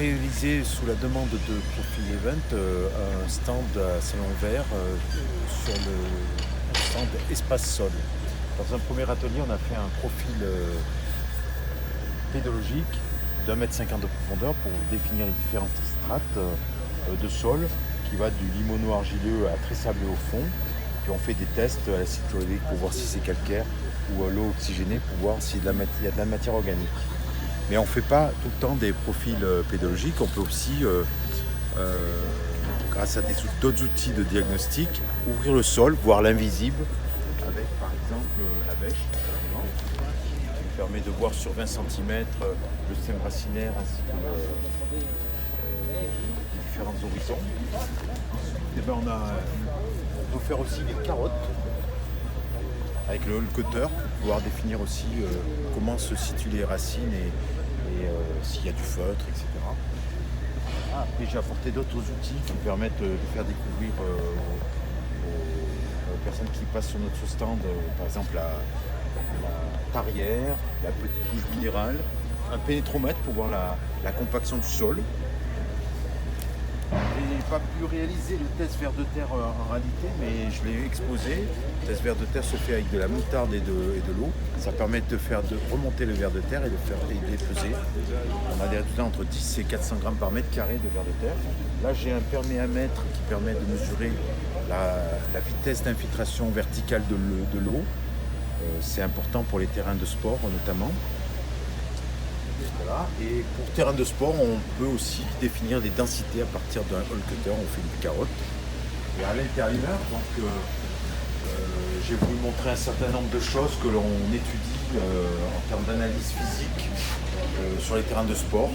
réalisé sous la demande de Profil Event un stand à Salon Vert sur le stand Espace Sol. Dans un premier atelier, on a fait un profil pédologique d'1,50 m de profondeur pour définir les différentes strates de sol qui va du limono argileux à très sablé au fond. Puis on fait des tests à l'acide chlorhydrique pour voir si c'est calcaire ou à l'eau oxygénée pour voir s'il y a de la matière organique. Mais on ne fait pas tout le temps des profils pédologiques, on peut aussi, grâce à d'autres outils de diagnostic, ouvrir le sol, voir l'invisible, avec par exemple la bêche, qui permet de voir sur 20 cm le système racinaire ainsi que les différents horizons. Et ben on peut faire aussi des carottes avec le hole cutter pour pouvoir définir aussi comment se situent les racines et s'il y a du feutre, etc. Et j'ai apporté d'autres outils qui permettent de faire découvrir aux personnes qui passent sur notre stand, par exemple la tarière, la petite couche minérale, un pénétromètre pour voir la compaction du sol. Je n'ai pas pu réaliser le test ver de terre en réalité, mais je l'ai exposé. Le test ver de terre se fait avec de la moutarde et de l'eau. Ça permet de remonter le ver de terre et de les peser. On a des résultats entre 10 et 400 grammes par mètre carré de ver de terre. Là, j'ai un perméamètre qui permet de mesurer la vitesse d'infiltration verticale de l'eau. C'est important pour les terrains de sport notamment. Voilà. Et pour terrain de sport, on peut aussi définir les densités à partir d'un hole cutter. On fait une carotte. Et à l'intérieur, j'ai voulu montrer un certain nombre de choses que l'on étudie en termes d'analyse physique sur les terrains de sport,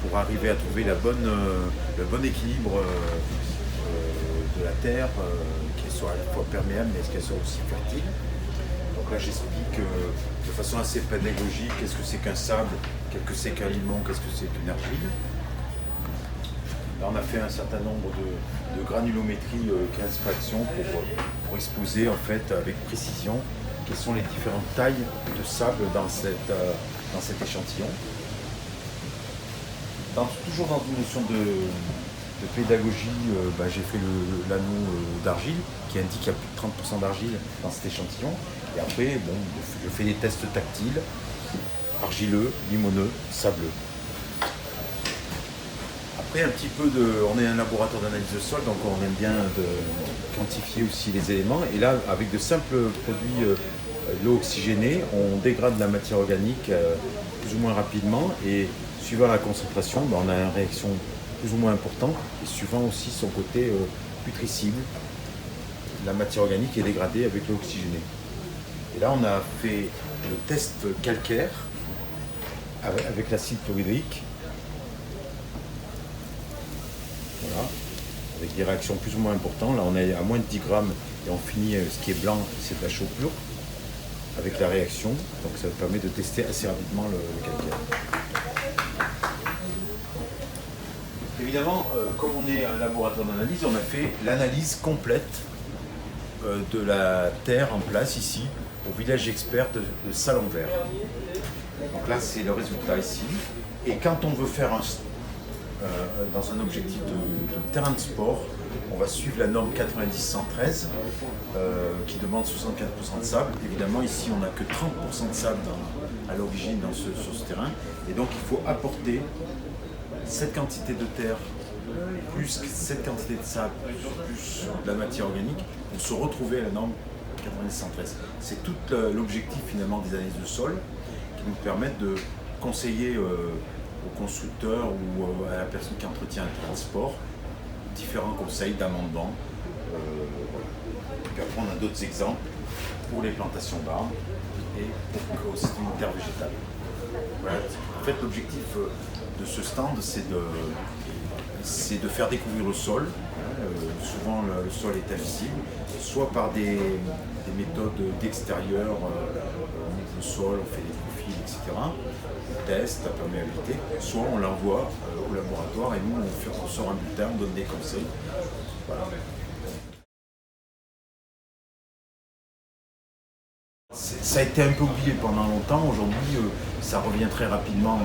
pour arriver à trouver le bon équilibre de la terre, qu'elle soit à la fois perméable mais qu'elle soit aussi fertile. Donc là j'explique de façon assez pédagogique qu'est-ce que c'est qu'un sable, qu'est-ce que c'est qu'un limon, qu'est-ce que c'est qu'une argile. Là on a fait un certain nombre de granulométrie 15 fractions pour exposer en fait avec précision quelles sont les différentes tailles de sable dans cet échantillon. Toujours dans une notion de pédagogie, j'ai fait l'anneau d'argile qui indique qu'il y a plus de 30% d'argile dans cet échantillon. Et après, je fais des tests tactiles, argileux, limoneux, sableux. Après, on est un laboratoire d'analyse de sol, donc on aime bien quantifier aussi les éléments. Et là, avec de simples produits de l'eau oxygénée, on dégrade la matière organique plus ou moins rapidement. Et suivant la concentration, on a une réaction plus ou moins importante. Et suivant aussi son côté putricible, la matière organique est dégradée avec l'eau oxygénée. Et là, on a fait le test calcaire avec l'acide chlorhydrique. Voilà, avec des réactions plus ou moins importantes. Là, on est à moins de 10 grammes et on finit ce qui est blanc, c'est de la chaux pure avec la réaction. Donc, ça permet de tester assez rapidement le calcaire. Évidemment, comme on est un laboratoire d'analyse, on a fait l'analyse complète de la terre en place ici, au village expert de Salon Vert. Donc là, c'est le résultat ici. Et quand on veut faire dans un objectif de terrain de sport, on va suivre la norme 90-113 qui demande 75% de sable. Évidemment, ici, on n'a que 30% de sable à l'origine sur ce terrain. Et donc, il faut apporter cette quantité de terre plus cette quantité de sable plus de la matière organique pour se retrouver à la norme 90-113. C'est tout l'objectif finalement des analyses de sol qui nous permettent de conseiller aux constructeurs ou à la personne qui entretient un terrain de sport différents conseils d'amendement. Puis après on a d'autres exemples pour les plantations d'arbres et pour aussi une terre végétale. Voilà. En fait l'objectif de ce stand c'est de faire découvrir le sol. Souvent le sol est invisible, soit par des méthodes d'extérieur, on ouvre le sol, on fait des profils, etc. On teste la perméabilité, soit on l'envoie au laboratoire et nous on sort un bulletin, on donne des conseils. Voilà. ça a été un peu oublié pendant longtemps. Aujourd'hui, ça revient très rapidement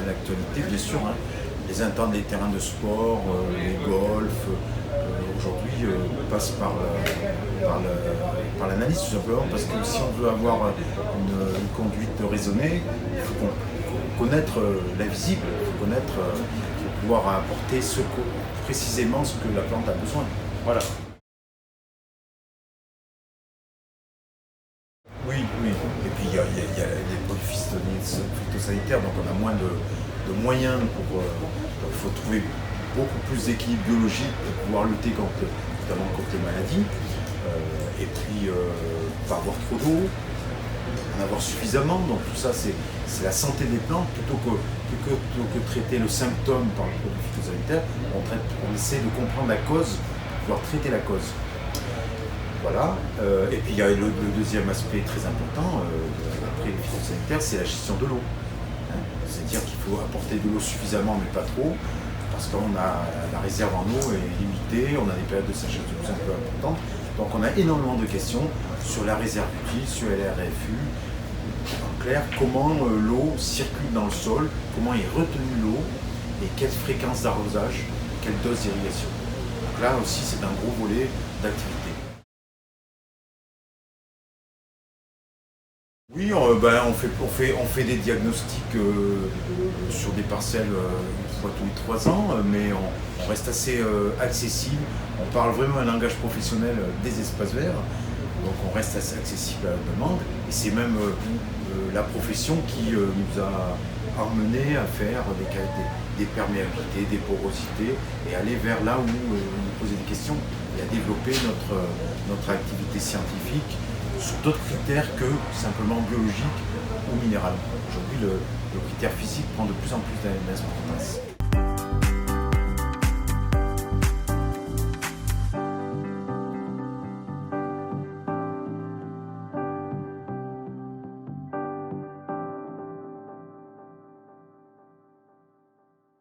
à l'actualité, bien sûr. Hein. Les terrains de sport, les golfs, aujourd'hui passent par l'analyse, tout simplement, parce que si on veut avoir une conduite raisonnée, il faut connaître l'invisible, il faut connaître, il faut pouvoir apporter précisément ce que la plante a besoin. Voilà. Oui, oui. Et puis il y a les produits phytosanitaires, donc on a moins de moyens il faut trouver beaucoup plus d'équilibre biologique pour pouvoir lutter notamment contre les maladies. Et puis pas avoir trop d'eau, en avoir suffisamment. Donc tout ça c'est la santé des plantes plutôt que traiter le symptôme par le produit phytosanitaire, on essaie de comprendre la cause, pouvoir traiter la cause. Voilà. Et puis il y a le deuxième aspect très important après les phytosanitaires, c'est la gestion de l'eau. C'est-à-dire qu'il faut apporter de l'eau suffisamment mais pas trop, parce qu'on a la réserve en eau est limitée, on a des périodes de sécheresse de plus en plus importantes. Donc on a énormément de questions sur la réserve utile, sur la RFU. En clair, comment l'eau circule dans le sol, comment est retenue l'eau et quelle fréquence d'arrosage, quelle dose d'irrigation. Donc là aussi c'est un gros volet d'activité. Oui, on fait des diagnostics sur des parcelles une fois tous les 3 ans, mais on reste assez accessible. On parle vraiment un langage professionnel des espaces verts, donc on reste assez accessible à la demande. Et c'est même la profession qui nous a emmenés à faire des perméabilités, des porosités, et aller vers là où on nous posait des questions et à développer notre activité scientifique sur d'autres critères que simplement biologiques ou minéral. Aujourd'hui, le critère physique prend de plus en plus d'importance.